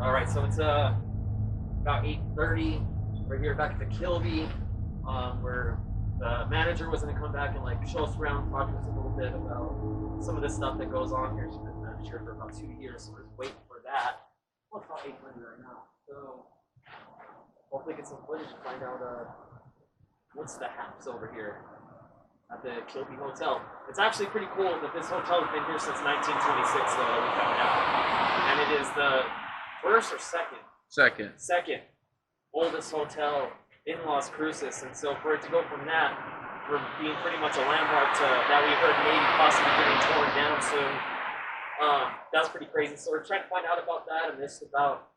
All right, so it's about 8:30. We're here back at the Kilby, where the manager was going to come back and like show us around, talk to us a little bit about some of the stuff that goes on here. She's been manager for about 2 years, so we're just waiting for that. Well, it's about 8:30 right now, so hopefully get some footage to find out what's the haps over here at the Kilby Hotel. It's actually pretty cool that this hotel has been here since 1926, though, that we found out. And it is the first or second oldest hotel in Las Cruces. And so for it to go from that, for being pretty much a landmark to that we heard maybe possibly getting torn down soon, that's pretty crazy. So we're trying to find out about that and this about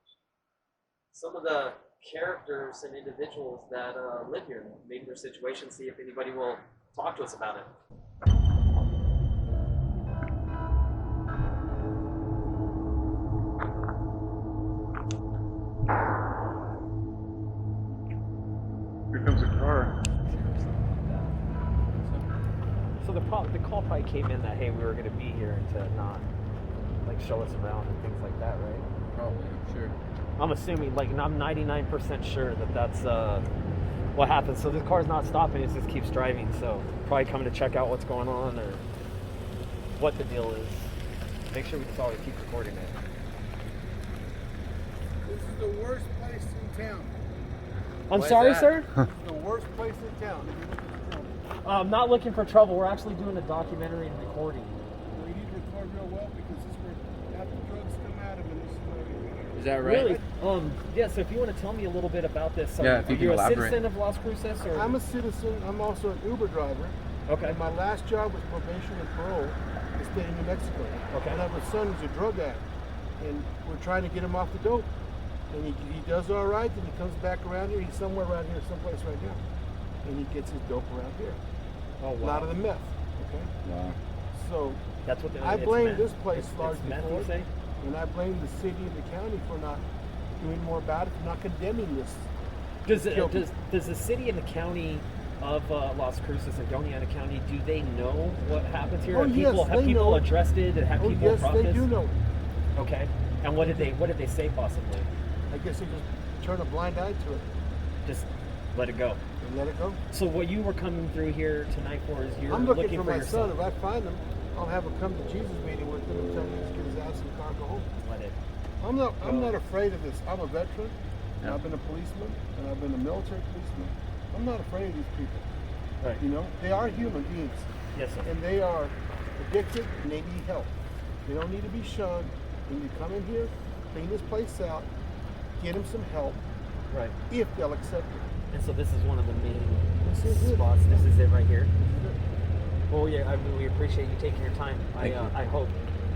some of the characters and individuals that live here, maybe their situation, see if anybody will talk to us about it. Here comes a car. So the call probably came in that, hey, we were going to be here and to not like show us around and things like that, right? Probably, I'm sure. I'm assuming, like, I'm 99% sure that that's what happened. So this car's not stopping, it just keeps driving. So probably coming to check out what's going on or what the deal is. Make sure we just always keep recording it. This is the worst place in town. I'm sorry, sir? This is the worst place in town. I'm not looking for trouble. We're actually doing a documentary and recording. We need to record real well because this is where half the drugs come out of, and this is where we Is that right? Really? Yeah, so if you want to tell me a little bit about this. Yeah, if you can You're a elaborate. citizen of Las Cruces? Or? I'm a citizen. I'm also an Uber driver. Okay. And my last job was probation and parole in the state of New Mexico. Okay. And I have a son who's a drug addict, and we're trying to get him off the dope. And he does all right, then he comes back around here. He's somewhere around here, someplace right now. And he gets his dope around here. Oh, wow. A lot of the meth, okay? Wow. So That's what I blame meth. this place It's largely meth, for you it. say? And I blame the city and the county for not doing more about it, for not condemning this. Does the city and the county of Las Cruces and Doñana County, do they know what happens here? Oh, Have people addressed it? Have Oh, people yes, processed? they do know it. Okay. And what did they say possibly? I guess they just turn a blind eye to it Just let it go. and let it go. So what you were coming through here tonight for is you're I'm looking for my your son. If I find him, I'll have him come to Jesus meeting with him and tell him to get his ass in the car and go home. Let it. I'm not afraid of this. I'm a veteran. And Yeah. I've been a policeman, and I've been a military policeman. I'm not afraid of these people. Right. You know, they are human beings. Yes, sir. And they are addicted and they need help. They don't need to be shunned. When you come in here, clean this place out, get them some help, Right. if they'll accept it. And so this is one of the main This is it. spots. This is it right here. Well, yeah, I mean, we appreciate you taking your time. Thank you. I hope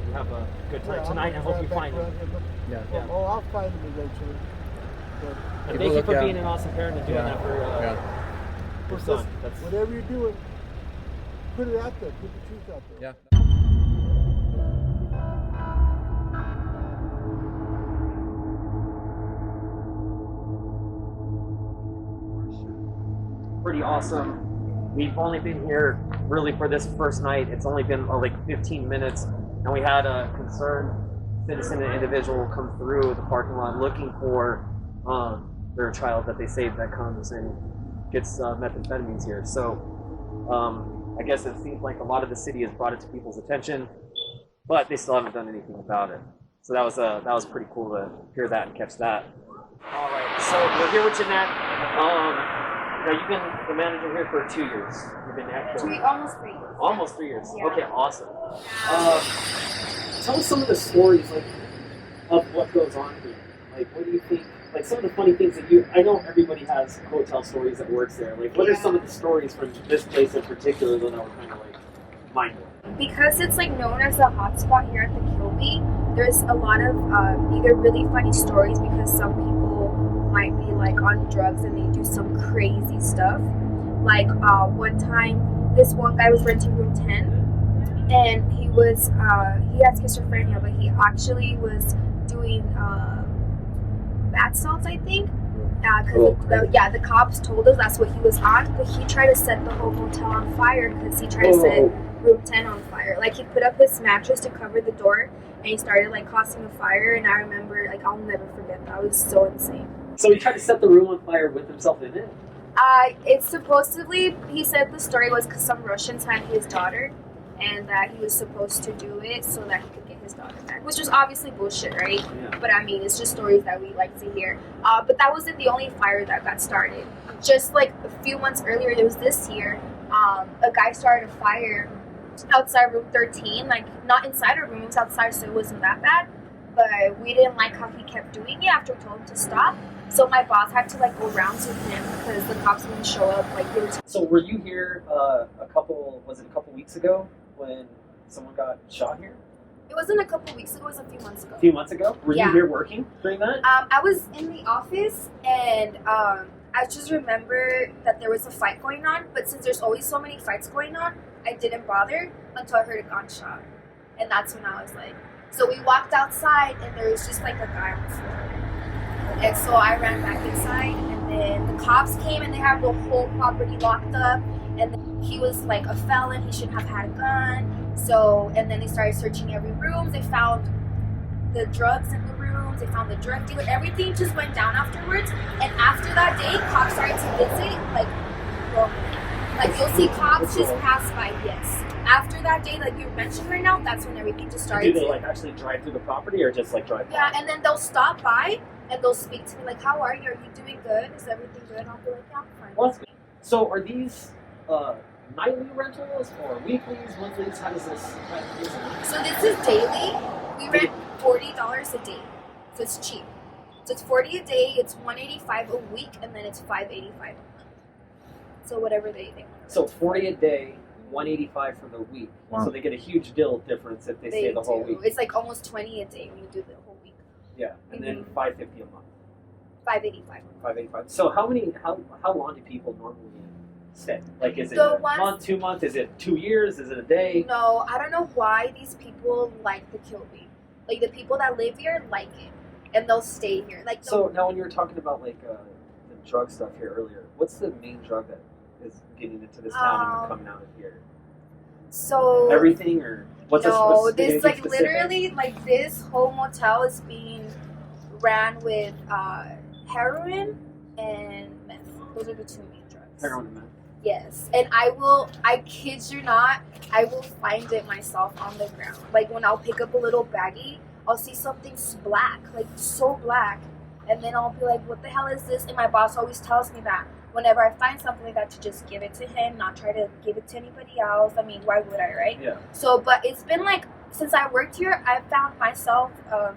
you have a good time Yeah, tonight. I I'm hope gonna you drive find back him. around here, look. Yeah. Yeah. Oh, I'll find him eventually. But And Keep thank a you for lookout. being an awesome parent and doing Yeah. that for your listen, son. That's whatever you're doing, put it out there. Put the truth out there. Yeah. Pretty awesome. We've only been here really for this first night. It's only been like 15 minutes, and we had a concerned citizen and individual come through the parking lot looking for their child that they saved that comes and gets methamphetamines here. So I guess it seems like a lot of the city has brought it to people's attention, but they still haven't done anything about it. So that was pretty cool to hear that and catch that. All right, so we're here with Jeanette. Now you've been the manager here for 2 years. You've been at Almost 3 years. almost 3 years. Yeah. Okay, awesome. Tell us some of the stories like of what goes on here. Like, what do you think? Like some of the funny things that I know everybody has hotel stories that works there. Like, what are some of the stories from this place in particular that were kind of like mind-blowing? Because it's like known as a hotspot here at the Kilby, there's a lot of either really funny stories because some people might be like on drugs and they do some crazy stuff. Like one time, this one guy was renting room 10, and he had schizophrenia, but he actually was doing bath salts, I think. Because the cops told us that's what he was on, but he tried to set the whole hotel on fire because he tried to set room 10 on fire. Like, he put up his mattress to cover the door, and he started like causing a fire. And I remember, like, I'll never forget that. It was so insane. So he tried to set the room on fire with himself in it? It's supposedly, he said the story was because some Russians had his daughter, and that he was supposed to do it so that he could get his daughter back, which was obviously bullshit, right? Yeah. But I mean, it's just stories that we like to hear. But that wasn't the only fire that got started. Just like a few months earlier, there was this year, a guy started a fire outside room 13, like not inside our room, it was outside, so it wasn't that bad. But we didn't like how he kept doing it after we told him to stop. So my boss had to like go rounds with him because the cops wouldn't show up. Like, they were So were you here a couple weeks ago when someone got shot here? It wasn't a couple weeks ago, it was a few months ago. A few months ago? Were you Yeah. here working during that? I was in the office, and I just remember that there was a fight going on, but since there's always so many fights going on, I didn't bother until I heard a gunshot. And that's when I was like, so we walked outside, and there was just like a guy on the floor. And so I ran back inside, and then the cops came, and they had the whole property locked up, and then he was like a felon, he shouldn't have had a gun. So, and then they started searching every room, they found the drugs in the rooms, they found the drug dealer, everything just went down afterwards. And after that day, cops started to visit, like, well, like you'll see cops just pass by, yes. After that day, like you mentioned right now, that's when everything just started. Do they like actually drive through the property or just like drive by? Yeah, and then they'll stop by and they'll speak to me like, how are you? Are you doing good? Is everything good? And I'll be like, yeah, I'm fine. Well, that's good. So are these nightly rentals or weeklies, monthlies? How does this? So this is daily. We rent $40 a day, so it's cheap. So it's $40 a day, it's $185 a week, and then it's $585 a month. So whatever they want. So $40 a day, $185 for the week. Wow. So they get a huge deal difference if they stay the whole week. It's like almost $20 a day when you do the whole week. Yeah, and then $550 a month. $585. $585. So how long do people normally stay? Like, is it The a ones- month, 2 months? Is it 2 years? Is it a day? No, I don't know why these people like the Kilby. Like, the people that live here like it, and they'll stay here. Like, So now when you were talking about like the drug stuff here earlier, what's the main drug that is getting into this town and coming out of here? so Everything or what's no, this anything like specific? literally like this whole motel is being ran with heroin and meth. Those are the two main drugs. Heroin and meth. Yes, and I kid you not, I will find it myself on the ground. Like when I'll pick up a little baggie, I'll see something black, like so black, and then I'll be like, what the hell is this? And my boss always tells me that whenever I find something like that, to just give it to him, not try to give it to anybody else. I mean, why would I, right? Yeah. So, but it's been like, since I worked here, I've found myself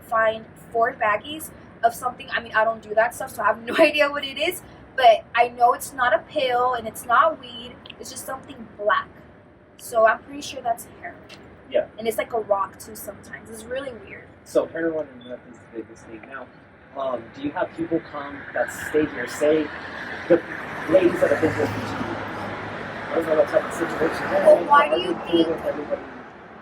find 4 baggies of something. I mean, I don't do that stuff, so I have no idea what it is. But I know it's not a pill and it's not weed. It's just something black. So I'm pretty sure that's heroin. Yeah. And it's like a rock too sometimes. It's really weird. So heroin and meth is the biggest thing now. Do you have people come that stay here? Say the ladies that have been here for 2 years. I don't know what type of situation. Well, why do you think- With everybody?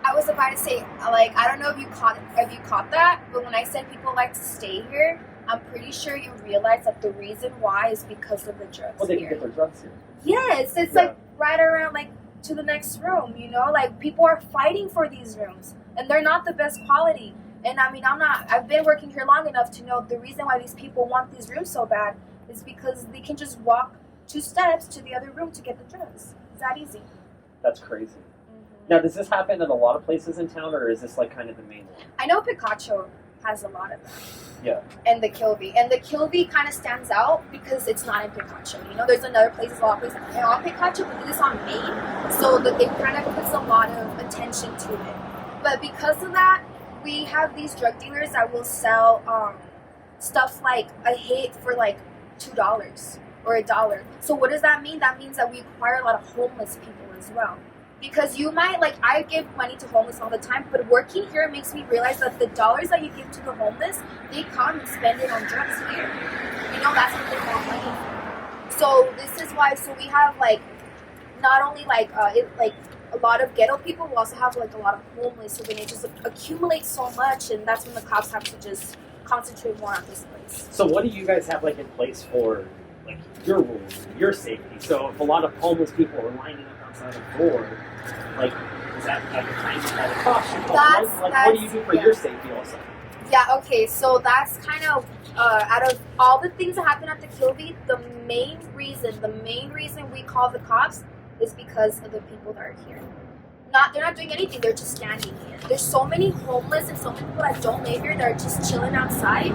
I was about to say, like, I don't know if you caught that, but when I said people like to stay here, I'm pretty sure you realize that the reason why is because of the drugs Well, they can here. get their drugs here. Yes, it's Yeah. like right around like to the next room, you know? Like people are fighting for these rooms and they're not the best quality. And I mean, I've been working here long enough to know the reason why these people want these rooms so bad is because they can just walk 2 steps to the other room to get the drugs. It's that easy. That's crazy. Now, does this happen at a lot of places in town, or is this like kind of the main one? I know Picacho has a lot of that. Yeah. And the Kilby. And the Kilby kind of stands out because it's not in Picacho. You know, there's another place, a lot of places on Picacho, but this is on Main. So that it kind of puts a lot of attention to it. But because of that, we have these drug dealers that will sell stuff like a hit for like $2 or $1. So what does that mean? That means that we acquire a lot of homeless people as well. Because you might, like, I give money to homeless all the time, but working here makes me realize that the dollars that you give to the homeless, they come and spend it on drugs here. You know, that's what they want money for. So this is why, so we have, like, not only, like, a lot of ghetto people, we also have, like, a lot of homeless, so then it just accumulates so much, and that's when the cops have to just concentrate more on this place. So what do you guys have like in place for like your rules, your safety? So if a lot of homeless people are lining up outside the door, like happens at the time you call the cops? What do you do for yeah. your safety also? Yeah, okay, so that's kind of out of all the things that happen at the Kilby, the main reason we call the cops is because of the people that are here. They're not doing anything, they're just standing here. There's so many homeless and so many people that don't live here that are just chilling outside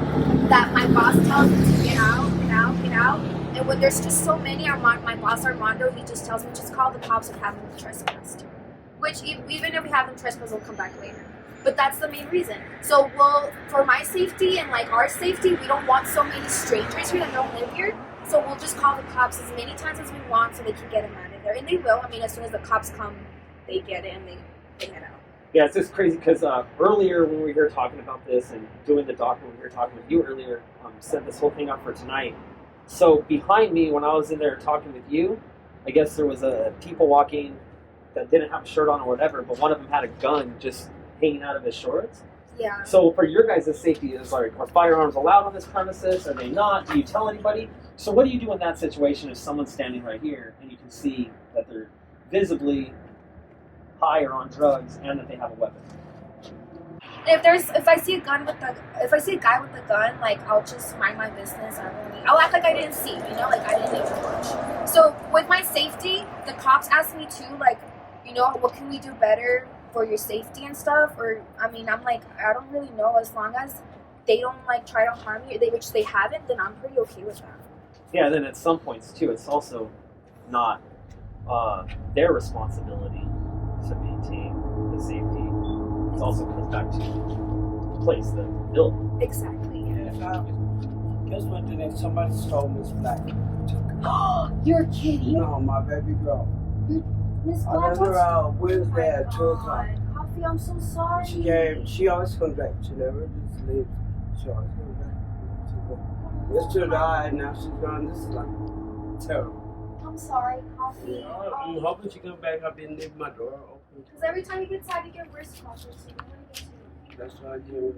that my boss tells me to get out, get out, get out. And when there's just so many, my boss Armando, he just tells me just call the cops and have them trespassed. Which even if we have them trespassed, we'll come back later. But that's the main reason. So for my safety and like our safety, we don't want so many strangers here that don't live here. So we'll just call the cops as many times as we want so they can get them out of there. And they will. I mean, as soon as the cops come, they get it and they head out. Yeah, it's just crazy because earlier when we were here talking about this and doing the doc, when we were talking with you earlier, set this whole thing up for tonight. So behind me, when I was in there talking with you, I guess there was people walking that didn't have a shirt on or whatever, but one of them had a gun just hanging out of his shorts. Yeah. So for your guys' safety, is like, are firearms allowed on this premises? Are they not? Do you tell anybody? So what do you do in that situation if someone's standing right here and you can see that they're visibly high or on drugs and that they have a weapon? If I see a guy with a gun, like I'll just mind my business. I'll act like I didn't see, like I didn't even watch. So with my safety, the cops ask me too, like, what can we do better for your safety and stuff? Or I mean, I'm like, I don't really know. As long as they don't like try to harm you, which they haven't, then I'm pretty okay with that. Yeah. Then at some points too, it's also not their responsibility to maintain the safety. It also comes back to the place, the building. Exactly. Yeah. Guess what? Today somebody stole Miss Black. You're kidding. No, my baby girl. Miss I Black. let her out Wednesday at 2 o'clock. Coffee, I'm so sorry. She came. She always comes back. She never just leaves. She always comes back. Yesterday died. Now she's gone. This is like terrible. I'm sorry, Coffee. I'm hoping she comes back. I've been leaving my door open. Because every time you get sad, you get worse, Coffee. So you want to get to That's what I do.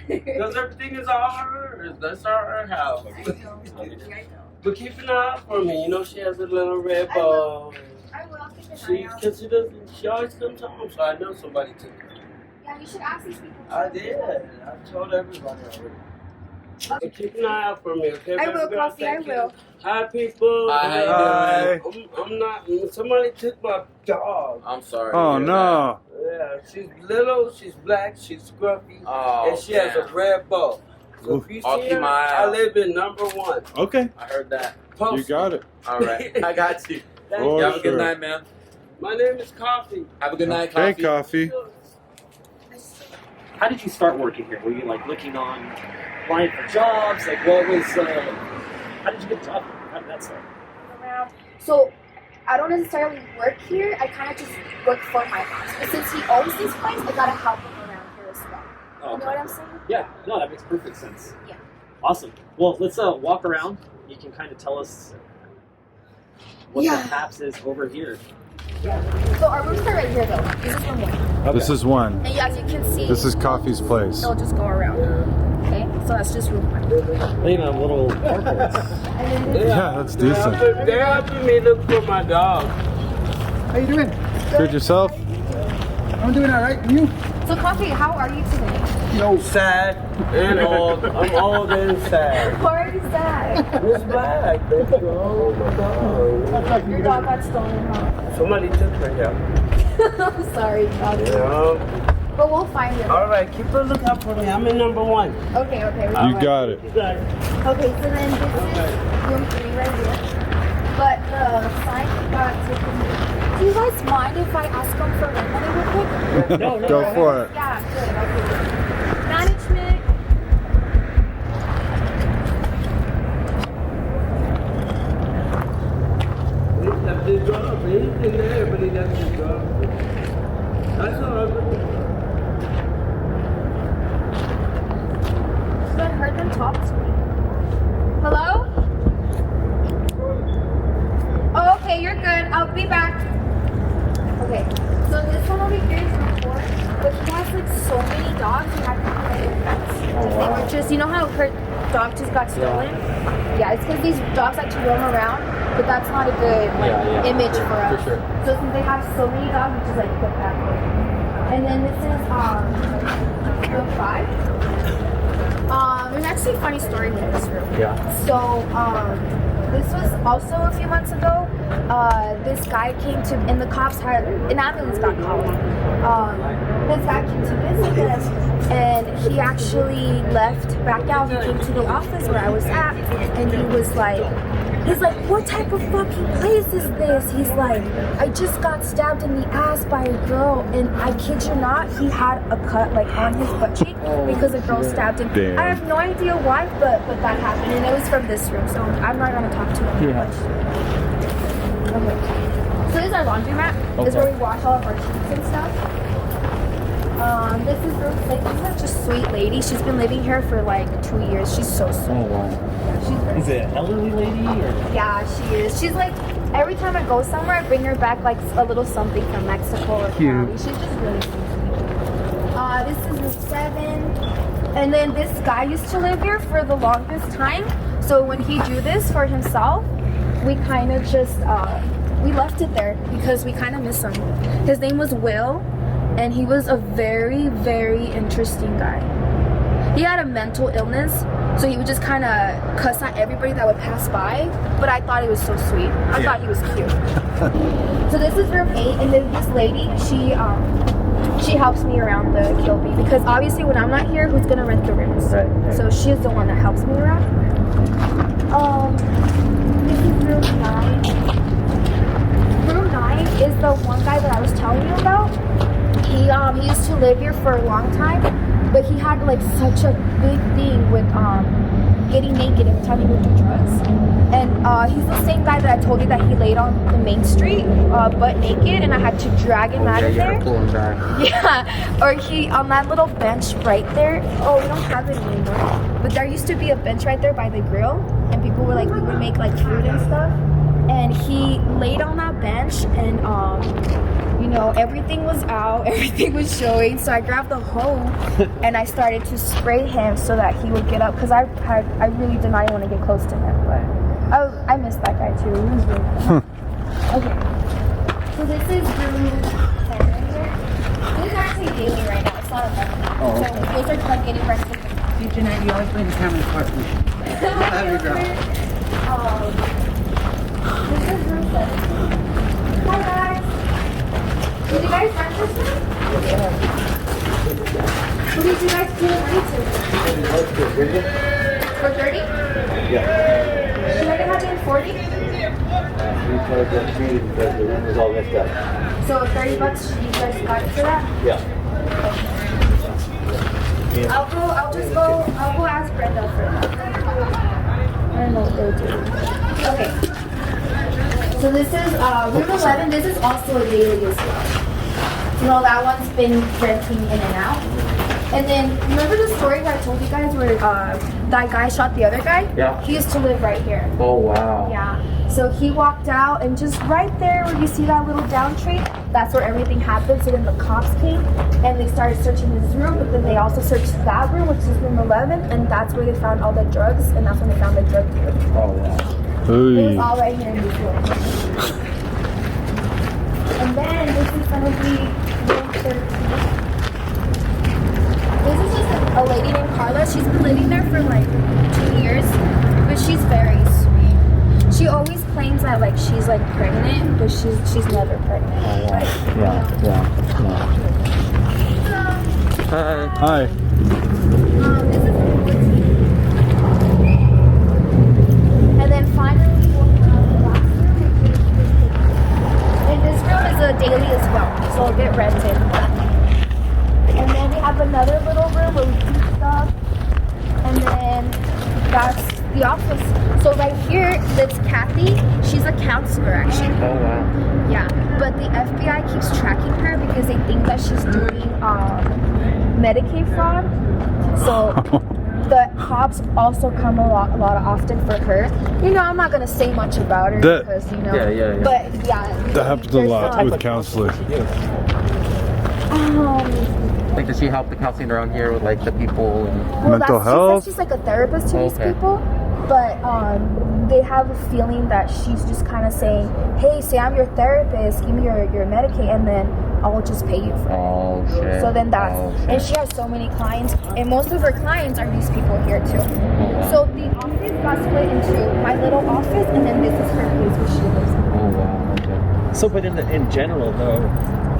Because everything is all hers. That's our house. I know. But keep an eye out for me. She has a little red ball. I will. I'll keep an eye out. Because she always comes home, so I know somebody took her. Yeah, you should ask these people. I did. I told everybody already. So keep an eye out for me, okay? I will, Coffee. I will. Hi, people. Hi. I'm not. Somebody took my dog. I'm sorry. Oh no. Yeah, she's little. She's black. She's scruffy. Oh, and she has a red bow. So if you I'll see keep her, my eye I out. live in number 1. Okay. I heard that. You got it. All right. I got you. Thank Oh, You you. have a good sure. night, man. My name is Coffee. Have a good night, Okay, Coffee. coffee. How did you start working here? Were you like looking applying for jobs? Like what was, how did you get a job? How did that start? Around. So I don't necessarily work here. I kind of just work for my boss. But since he owns this place, I gotta help him around here as well. Oh, You know what I'm saying? Yeah, no, that makes perfect sense. Yeah. Awesome. Well, let's walk around. You can kind of tell us what Yeah. the Paps is over here. So our rooms are right here though. This is room 1. This is one. And as you can see, This is Coffee's place. they'll just go around. Okay? So that's just room 1. They even have little carports. And then Yeah, that's decent. They're helping me look for my dog. How you doing? Good yourself? I'm doing all right. And you? so Coffee, how are you today? Sad and old. I'm old and sad. Why are you sad? Miss Black, baby. Oh my God. Your dog got stolen, huh? Somebody took her here. I'm sorry, Coffee. Yeah. But we'll find him. All right, keep a lookout for me. I'm in number 1. Okay, okay. You got it. You got it. Okay, so then this is room 3 right here. But the sign got taken. Do you guys mind if I ask them for rent money real quick? No, Go for it. Yeah, good. Okay. Management. He left his job. He's in there, but he left his job. That's all right. So I heard them talk to me. Hello? Oh, okay, you're good. I'll be back. Okay, so this one over here is room 4, but he has like so many dogs. He had to put it in. They were just, you know how dog just got stolen. Yeah, it's because these dogs like to roam around, but that's not a good image for us. For sure. So since they have so many dogs, we just like put that way. And then this is room 5. There's actually a funny story in this room. Yeah. So this was also a few months ago. This guy came to, and the cops had, an ambulance got called. This guy came to visit us, and he actually left back out. He came to the office where I was at, and he was like, what type of fucking place is this? He's like, I just got stabbed in the ass by a girl, and I kid you not, he had a cut like on his butt cheek because a girl stabbed him. Damn. I have no idea why, but that happened, and it was from this room, so I'm not gonna talk to him much. Okay. So this is our laundromat. This is where we wash all of our sheets and stuff. This is room 6. This is such a sweet lady. She's been living here for like 2 years. She's so sweet. Oh wow. Yeah, she's very Is it an elderly lady or? Yeah, she is. She's like, every time I go somewhere, I bring her back like a little something from Mexico or Cali. She's just really sweet. This is room 7. And then this guy used to live here for the longest time. So when he drew this for himself, we kind of just, we left it there because we kind of miss him. His name was Will, and he was a very, very interesting guy. He had a mental illness, so he would just kind of cuss at everybody that would pass by, but I thought he was so sweet. I thought he was cute. So this is room 8, and then this lady, she helps me around the Kilby, because obviously when I'm not here, who's gonna rent the rooms? Right. So she's the one that helps me around. This is room 9. Room 9 is the one guy that I was telling you about. He used to live here for a long time, but he had like such a big thing with getting naked every time he would do drugs. And he's the same guy that I told you that he laid on the main street, butt naked, and I had to drag him out of there. Pull him back. Yeah, or he on that little bench right there. Oh, we don't have it anymore. But there used to be a bench right there by the grill, and people were like, we would make like food and stuff. And he laid on that bench, and you know, everything was out, everything was showing. So I grabbed the hoe and I started to spray him so that he would get up, because I really did not want to get close to him, but I missed that guy too. He was really fun. Okay, so this is room 10 right here. This is actually daily right now. It's not a bed. So those are like getting breakfast. See, Jeanette, you always play the camera part. Love you, girl. This is room 7. Hi guys. Did you guys rent this room? Yeah. What did you guys do rent it? For 30? Yeah. Should I have it in 40? We charged them $3 because the room was all messed up. So $30 you guys got it for that? Yeah. I'll go ask Brenda for that. I don't know what they're doing. Okay. So this is room 11. This is also a daily as well. You know, that one's been renting in and out. And then, remember the story that I told you guys where that guy shot the other guy? Yeah. He used to live right here. Oh wow. Yeah. So he walked out, and just right there where you see that little down tree, that's where everything happened. So then the cops came, and they started searching his room, but then they also searched that room, which is room 11, and that's where they found all the drugs, and that's when they found the drug dealer. Oh wow. It was all right here in this room. And then this is gonna be room 13. This is just a lady named Carla. She's been living there for like 2 years, but she's very sweet. She always claims that like she's like pregnant, but she's never pregnant. Oh, wow. Right? Yeah. Hi. This is room 14. And then finally, the last room, and this room is a daily as well, so it'll get rented. And then we have another little room where we keep stuff, and then that's the office. So right here, that's Kathy. She's a counselor, actually. Oh wow. Yeah, but the FBI keeps tracking her because they think that she's doing Medicaid fraud. So the cops also come a lot often for her. You know, I'm not gonna say much about her because you know. Yeah. But yeah, That happens a lot with counselors. Like, does she help the counseling around here with like the people? And... Mental She health? says she's like a therapist to these Okay. people, but they have a feeling that she's just kind of saying, "Hey, say I'm your therapist, give me your Medicaid, and then I'll just pay you for it." Oh shit. So then that's, Oh, shit. and she has so many clients, and most of her clients are these people here too. So the office got split into my little office, and then this is her place where she lives in. Oh wow. Okay. So, but in general, though,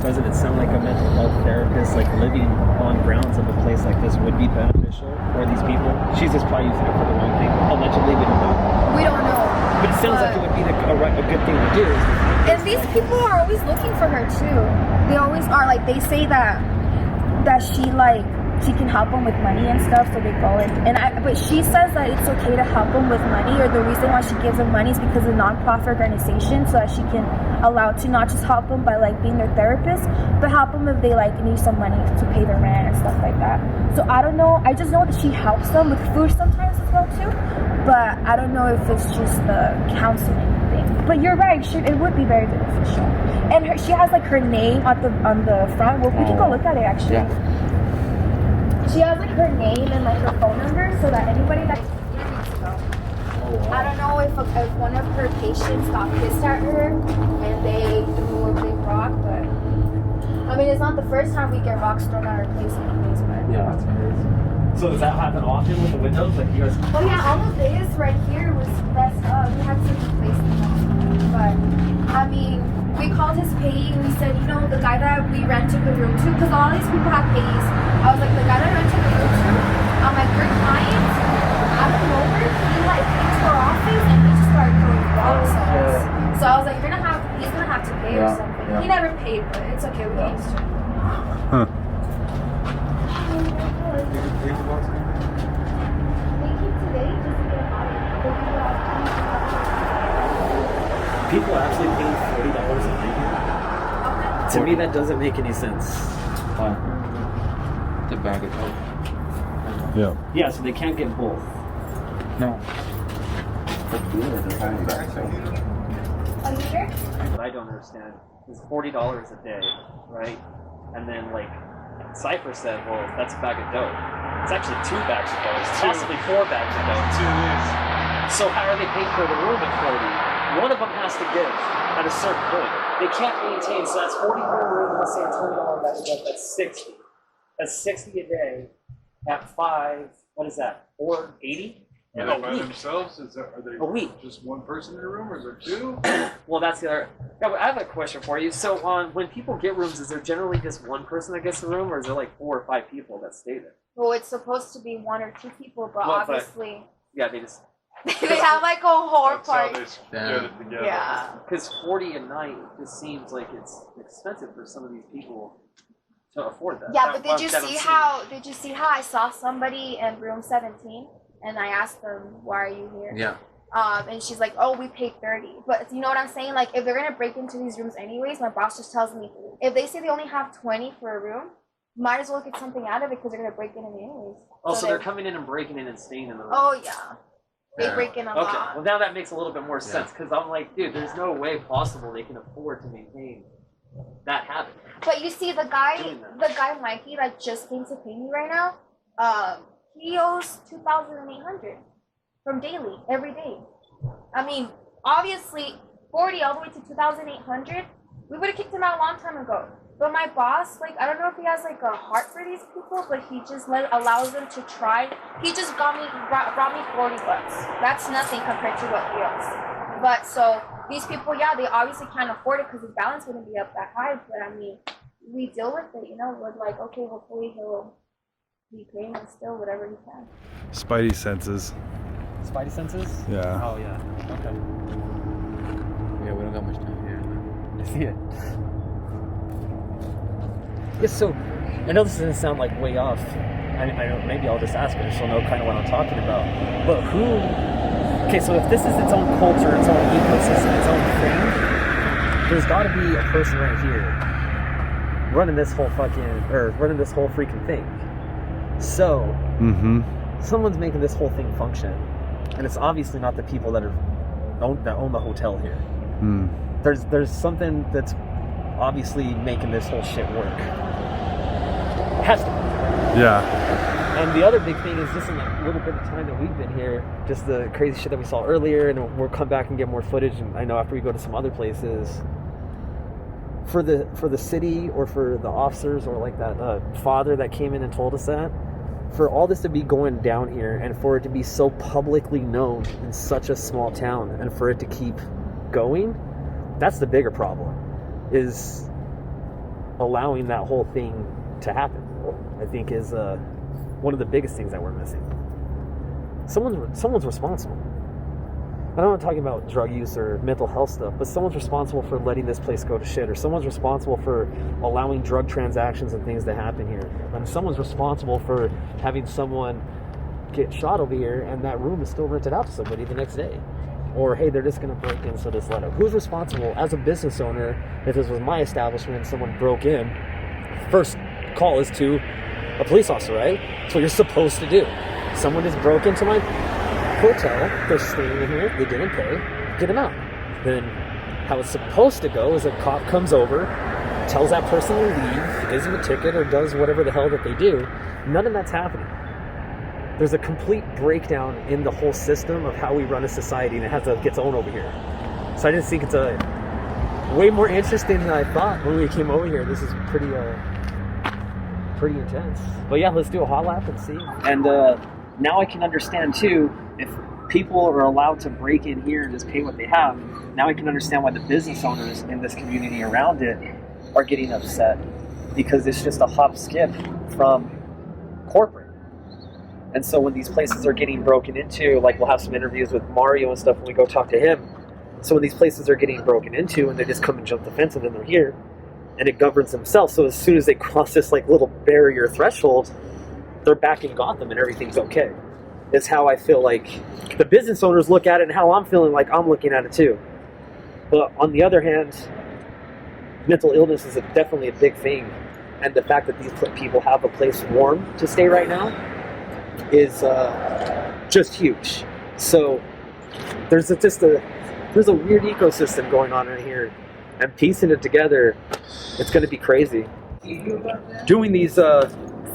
doesn't it sound like a mental health therapist, like living on grounds of a place like this, would be beneficial for these people? She's just probably using it for the wrong thing. Allegedly, we don't know. We don't know. But it sounds like it would be a good thing to do. And these people are always looking for her too. They always are. Like, they say that she can help them with money and stuff, so they go in. But she says that it's okay to help them with money, or the reason why she gives them money is because of a non-profit organization, so that she can allow to not just help them by like being their therapist, but help them if they like need some money to pay their rent and stuff like that. So I don't know. I just know that she helps them with food sometimes as well too. But I don't know if it's just the counseling thing. But you're right. It would be very beneficial. And she has like her name on the front. Well, we can go look at it actually. Yeah. She has like her name and like her phone number, so that anybody that needs to go. I don't know if one of her patients got pissed at her and they threw a big rock, but I mean, it's not the first time we get rocks thrown at our place anyways, but Yeah, that's crazy. So does that happen often with the windows? Like you guys? oh yeah, all of this right here was messed up. We had to replace them. But I mean, we called his payee and we said, you know, the guy that we rented the room to, because all these people have payees. I was like, the guy that I rented the room to, I'm like, your client, out of nowhere, he like came to our office and he just started throwing rocks at us. So I was like, he's gonna have to pay or something. Yeah. He never paid, but it's okay, we can just Huh. People are actually paying $40 a night here? To me, that doesn't make any sense. The bag of hope. Yeah. Yeah, so they can't get both. No. A liter? What I don't understand is $40 a day, right? And then like Cypher said, well, that's a bag of dope. It's actually 2 bags of dope. It's possibly 4 bags of dope. 2 is. So how are they paying for the room at 40? One of them has to give at a certain point. They can't maintain, so that's 40 per room, let's say a $20 bag of dope, that's 60. That's 60 a day at 5, what is that, 480? Are they by themselves? Are they A week. just one person in a room, or is there 2? Well, that's the other. Yeah, I have a question for you. So, when people get rooms, is there generally just one person that gets the room, or is there like 4 or 5 people that stay there? Well, it's supposed to be 1 or 2 people, but Well, but- obviously Yeah, they just they have like a whole That's how party. they get it together. Yeah. because 40 a night just seems like it's expensive for some of these people to afford that. Yeah, but Well, did you that I've see seen. how I saw somebody in room 17 and I asked them, why are you here? Yeah. And she's like, oh, we paid 30. But you know what I'm saying? Like, if they're gonna break into these rooms anyways, my boss just tells me, if they say they only have 20 for a room, might as well get something out of it because they're gonna break in anyways. Oh, so they're coming in and breaking in and staying in the room. Oh yeah, they Yeah. break in a Okay, lot. well now that makes a little bit more sense because I'm like, dude, there's no way possible they can afford to maintain that habit. But you see, the guy Mikey that just came to pay me right now, he owes $2,800 from daily every day. I mean, obviously, 40 all the way to 2,800. We would have kicked him out a long time ago. But my boss, like, I don't know if he has like a heart for these people, but he just allows them to try. He just brought me $40. That's nothing compared to what he owes. But so these people, yeah, they obviously can't afford it because his balance wouldn't be up that high. But I mean, we deal with it, you know. We're like, okay, hopefully he'll be paying us still whatever he can. Spidey senses. Spidey senses? Yeah. Oh, yeah. Okay. Yeah, we don't got much time here. I see it. Yeah, so I know this doesn't sound like way off. I don't, maybe I'll just ask her and she'll know kind of what I'm talking about. But okay, so if this is its own culture, its own ecosystem, its own thing, there's got to be a person right here running this whole freaking thing. So, someone's making this whole thing function, and it's obviously not the people that own the hotel here. There's something that's obviously making this whole shit work. Has to. Yeah. And the other big thing is just in the little bit of time that we've been here, just the crazy shit that we saw earlier, and we'll come back and get more footage. And I know after we go to some other places, for the city or for the officers or like that father that came in and told us that, for all this to be going down here and for it to be so publicly known in such a small town and for it to keep going, that's the bigger problem, is allowing that whole thing to happen. I think is one of the biggest things that we're missing. Someone's responsible. I'm not talking about drug use or mental health stuff, but someone's responsible for letting this place go to shit, or someone's responsible for allowing drug transactions and things to happen here, and someone's responsible for having someone get shot over here and that room is still rented out to somebody the next day. Or, hey, they're just going to break in, so just let it. Who's responsible as a business owner if this was my establishment and someone broke in? First call is to a police officer, right? That's what you're supposed to do. Someone just broke into my hotel, they're staying in here, they didn't pay, get them out. Then how it's supposed to go is a cop comes over, tells that person to leave, gives them a ticket, or does whatever the hell that they do. None of that's happening. There's a complete breakdown in the whole system of how we run a society, and it has its own over here. So I just think it's a way more interesting than I thought when we came over here. This is pretty intense. But yeah, let's do a hot lap and see. And now I can understand too, if people are allowed to break in here and just pay what they have, now I can understand why the business owners in this community around it are getting upset, because it's just a hop skip from corporate. And so when these places are getting broken into, like we'll have some interviews with Mario and stuff when we go talk to him. So when these places are getting broken into and they just come and jump the fence and then they're here, and it governs themselves. So as soon as they cross this like little barrier threshold, they're back in Gotham and everything's okay. It's how I feel like the business owners look at it, and how I'm feeling like I'm looking at it too. But on the other hand, mental illness is definitely a big thing. And the fact that these people have a place warm to stay right now is just huge. So there's a weird ecosystem going on right here, and piecing it together, it's going to be crazy. Doing these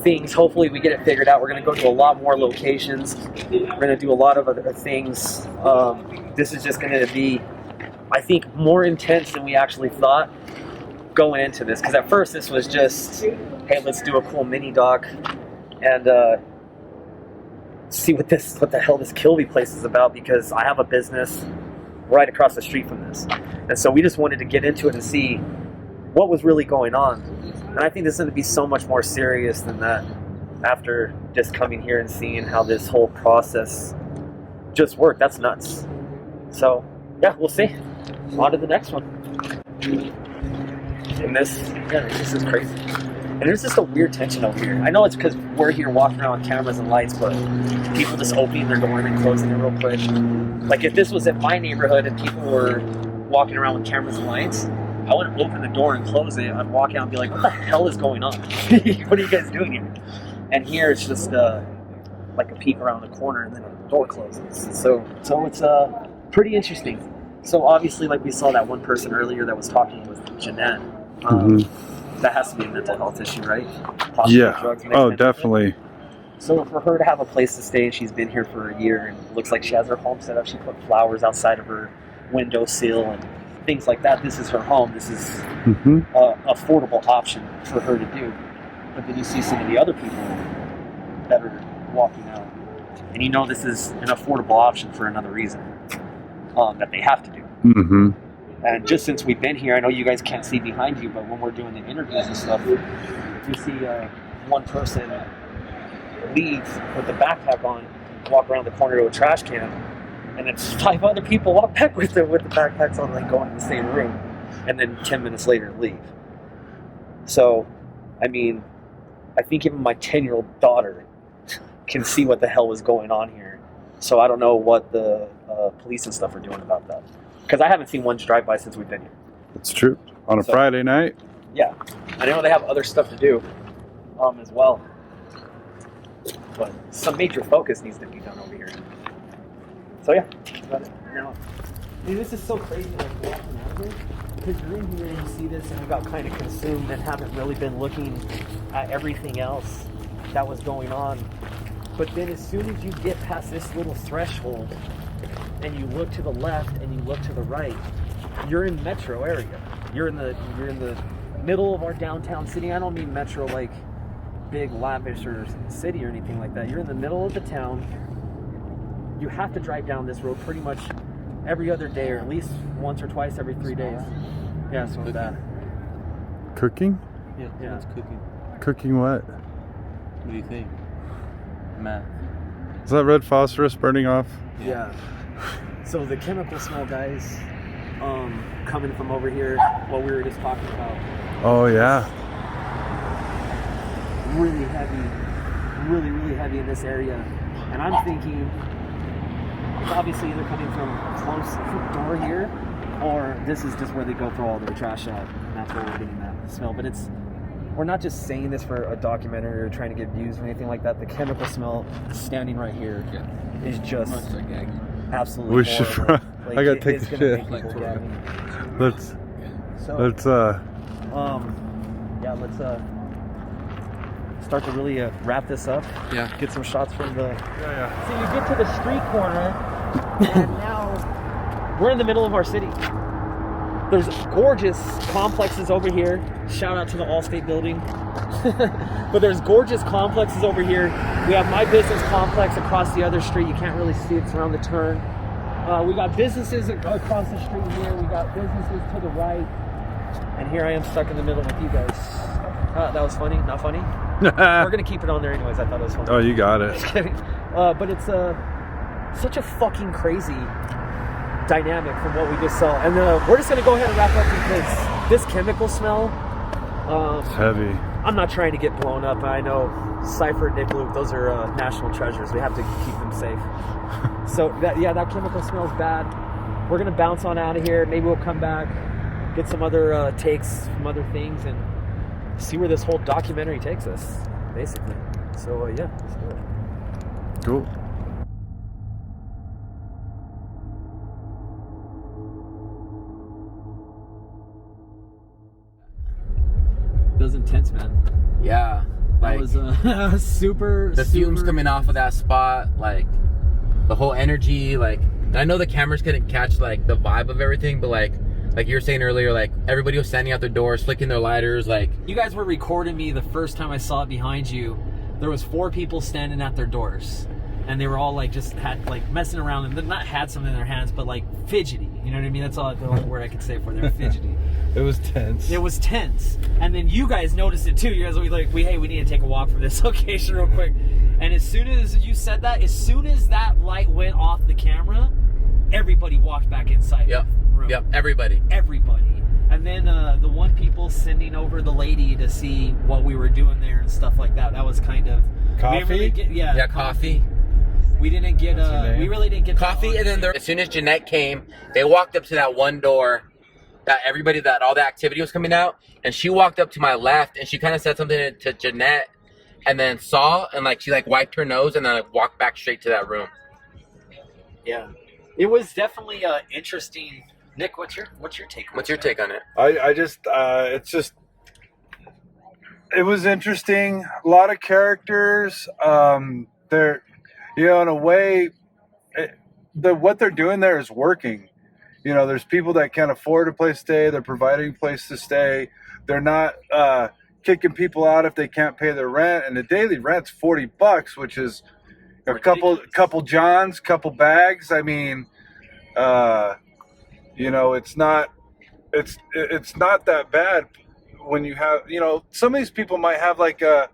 things, hopefully we get it figured out. We're going to go to a lot more locations. We're going to do a lot of other things. This is just going to be, I think, more intense than we actually thought going into this. Because at first this was just, hey, let's do a cool mini doc and see what the hell this Kilby place is about, because I have a business right across the street from this. And so we just wanted to get into it and see what was really going on. And I think this is going to be so much more serious than that after just coming here and seeing how this whole process just worked. That's nuts. So, yeah, we'll see. On to the next one. And this is crazy. And there's just a weird tension over here. I know it's because we're here walking around with cameras and lights, but people just opening their door and closing it real quick. Like if this was in my neighborhood and people were walking around with cameras and lights, I wouldn't open the door and close it. I'd walk out and be like, what the hell is going on? What are you guys doing here? And here it's just like a peek around the corner and then the door closes. So it's pretty interesting. So obviously, like we saw that one person earlier that was talking with Jeanette. That has to be a mental health issue, right? Possibly yeah. Oh, definitely. So for her to have a place to stay, she's been here for a year, and it looks like she has her home set up. She put flowers outside of her windowsill and things like that. This is her home. This is an affordable option for her to do. But then you see some of the other people that are walking out, and you know this is an affordable option for another reason that they have to do. Mm-hmm. And just since we've been here, I know you guys can't see behind you, but when we're doing the interviews and stuff, you see one person leave with the backpack on, walk around the corner to a trash can, and then 5 other people walk back with them with the backpacks on, like going to the same room, and then 10 minutes later leave. So, I mean, I think even my 10-year-old daughter can see what the hell is going on here. So I don't know what the police and stuff are doing about that. Because I haven't seen one drive by since we've been here. It's true. On a Friday night? Yeah. I know they have other stuff to do as well. But some major focus needs to be done over here. So yeah, that's about it. Now, dude, this is so crazy, like walking out of here. because you're in here and you see this and you got kind of consumed and haven't really been looking at everything else that was going on. But then as soon as you get past this little threshold and you look to the left and you look to the right, you're in metro area. You're in the middle of our downtown city. I don't mean metro like big lavish or city or anything like that. You're in the middle of the town. You have to drive down this road pretty much every other day, or at least once or twice every 3 days. Yeah, so that. Cooking? Yeah, it's cooking. Cooking what? What do you think? Matt. Is that red phosphorus burning off? Yeah. So the chemical smell, guys, coming from over here, what we were just talking about. Oh yeah. Really heavy, really heavy in this area. And I'm thinking it's obviously either coming from close to the door here, or this is just where they go throw all their trash out, and that's where we're getting that smell. But we're not just saying this for a documentary or trying to get views or anything like that. The chemical smell standing right here is just absolutely We should. horrible. I gotta take it's the gonna shit. make people gaggy. Let's start to really wrap this up. Yeah. Get some shots from the. Yeah. So you get to the street corner, and now we're in the middle of our city. There's gorgeous complexes over here. Shout out to the Allstate building. But there's gorgeous complexes over here. We have my business complex across the other street. You can't really see it, it's around the turn. We got businesses across the street here. We got businesses to the right. And here I am stuck in the middle with you guys. That was funny. Not funny? We're going to keep it on there anyways. I thought it was funny. Oh, you got it. Just kidding. But it's such a fucking crazy dynamic from what we just saw. And we're just going to go ahead and wrap up because this chemical smell. It's heavy. I'm not trying to get blown up. I know Cypher and Nick Luke, those are national treasures. We have to keep them safe. So that chemical smells bad. We're going to bounce on out of here. Maybe we'll come back, get some other takes from other things, and see where this whole documentary takes us, basically. So let's do it. Cool. That was intense, man. Yeah. That was super. The fumes coming off of that spot, like the whole energy, like I know the cameras couldn't catch like the vibe of everything, but like you were saying earlier, like everybody was standing out their doors, flicking their lighters, like you guys were recording me the first time I saw it behind you. There was 4 people standing at their doors, and they were all like just had like messing around and not had something in their hands, but like fidgety. You know what I mean? That's all the only word I could say for it. They were fidgety. It was tense. It was tense. And then you guys noticed it too. You guys were like, hey, we need to take a walk from this location real quick. And as soon as you said that, as soon as that light went off the camera, everybody walked back inside the room. Yep, everybody. And then the one people sending over the lady to see what we were doing there and stuff like that. That was kind of coffee. Coffee. We didn't get we really didn't get coffee. And then as soon as Jeanette came, they walked up to that one door that all the activity was coming out, and she walked up to my left and she kind of said something to Jeanette, and then saw and like she like wiped her nose and then like walked back straight to that room. Yeah, it was definitely interesting. Nick, what's your take? What's your take on it? I just it was interesting. A lot of characters. They're, in a way, what they're doing there is working. There's people that can't afford a place to stay. They're providing a place to stay. They're not kicking people out if they can't pay their rent. And the daily rent's $40, which is a couple johns, couple bags. I mean, it's not that bad when you have, some of these people might have like a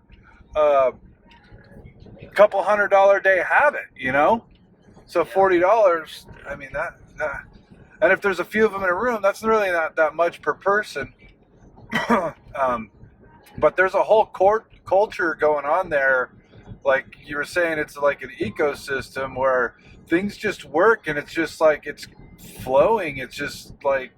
couple $100 a day habit, so $40, I mean that, and if there's a few of them in a room, that's really not that much per person. But there's a whole culture going on there. Like you were saying, it's like an ecosystem where things just work, and it's just like it's flowing. It's just like,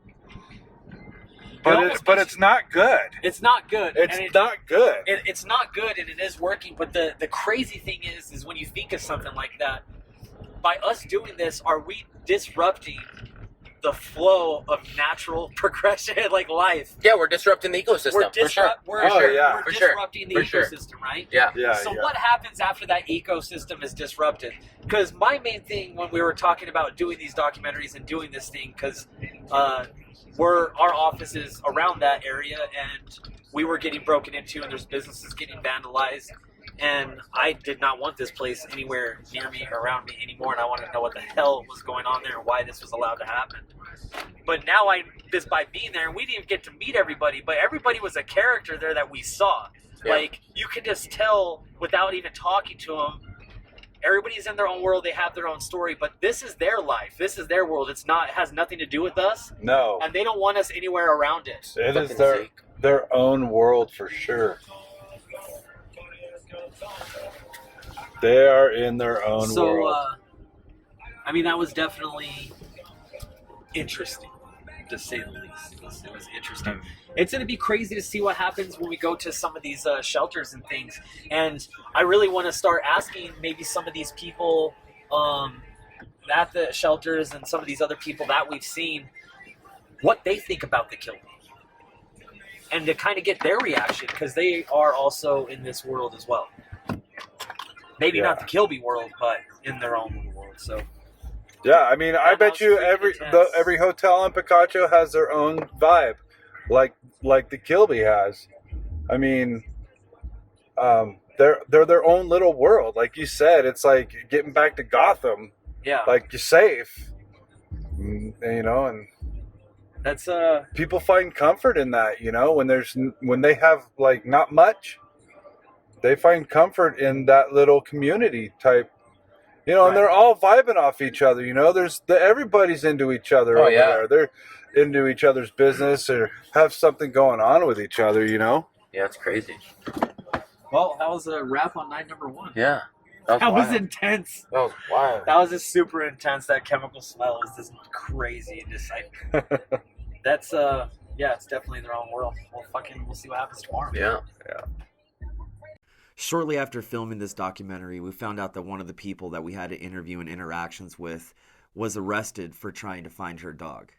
but it's not good. It's not good. It's not good. It's not good, and it is working. But the crazy thing is when you think of something like that, by us doing this, are we disrupting the flow of natural progression, like life. Yeah, we're disrupting the ecosystem. We're, for sure. we're, Oh, yeah. we're For sure. disrupting the For sure. ecosystem, right? Yeah. Yeah. So yeah. what happens after that ecosystem is disrupted? Because my main thing when we were talking about doing these documentaries and doing this thing, because our office is around that area, and we were getting broken into, and there's businesses getting vandalized, and I did not want this place anywhere near me or around me anymore, and I wanted to know what the hell was going on there and why this was allowed to happen. But now just by being there, and we didn't even get to meet everybody, but everybody was a character there that we saw. Yeah. Like, you can just tell without even talking to them. Everybody's in their own world. They have their own story, but this is their life. This is their world. It has nothing to do with us, No. and they don't want us anywhere around it. It is Fucking their own world for sure. They are in their own world. I mean, that was definitely interesting, to say the least. It was interesting. It's going to be crazy to see what happens when we go to some of these shelters and things. And I really want to start asking maybe some of these people at the shelters and some of these other people that we've seen what they think about the Kilby. And to kind of get their reaction, because they are also in this world as well. Maybe not the Kilby world, but in their own little world. So Yeah, I mean, I bet you every hotel in Picacho has their own vibe, like the Kilby has. I mean, they're their own little world. Like you said, it's like getting back to Gotham. yeah, Like you're safe, you know, and that's people find comfort in that. You know, when they have like not much, they find comfort in that little community type. You know, and they're all vibing off each other. You know, everybody's into each other over there. They're into each other's business or have something going on with each other. You know. Yeah, it's crazy. well, that was a wrap on night number 1. Yeah. That was wild. intense. That was wild. That was just super intense. That chemical smell was just crazy. And just like, that's it's definitely their own world. We'll see what happens tomorrow. Yeah. Shortly after filming this documentary, we found out that one of the people that we had to interview and interactions with was arrested for trying to find her dog.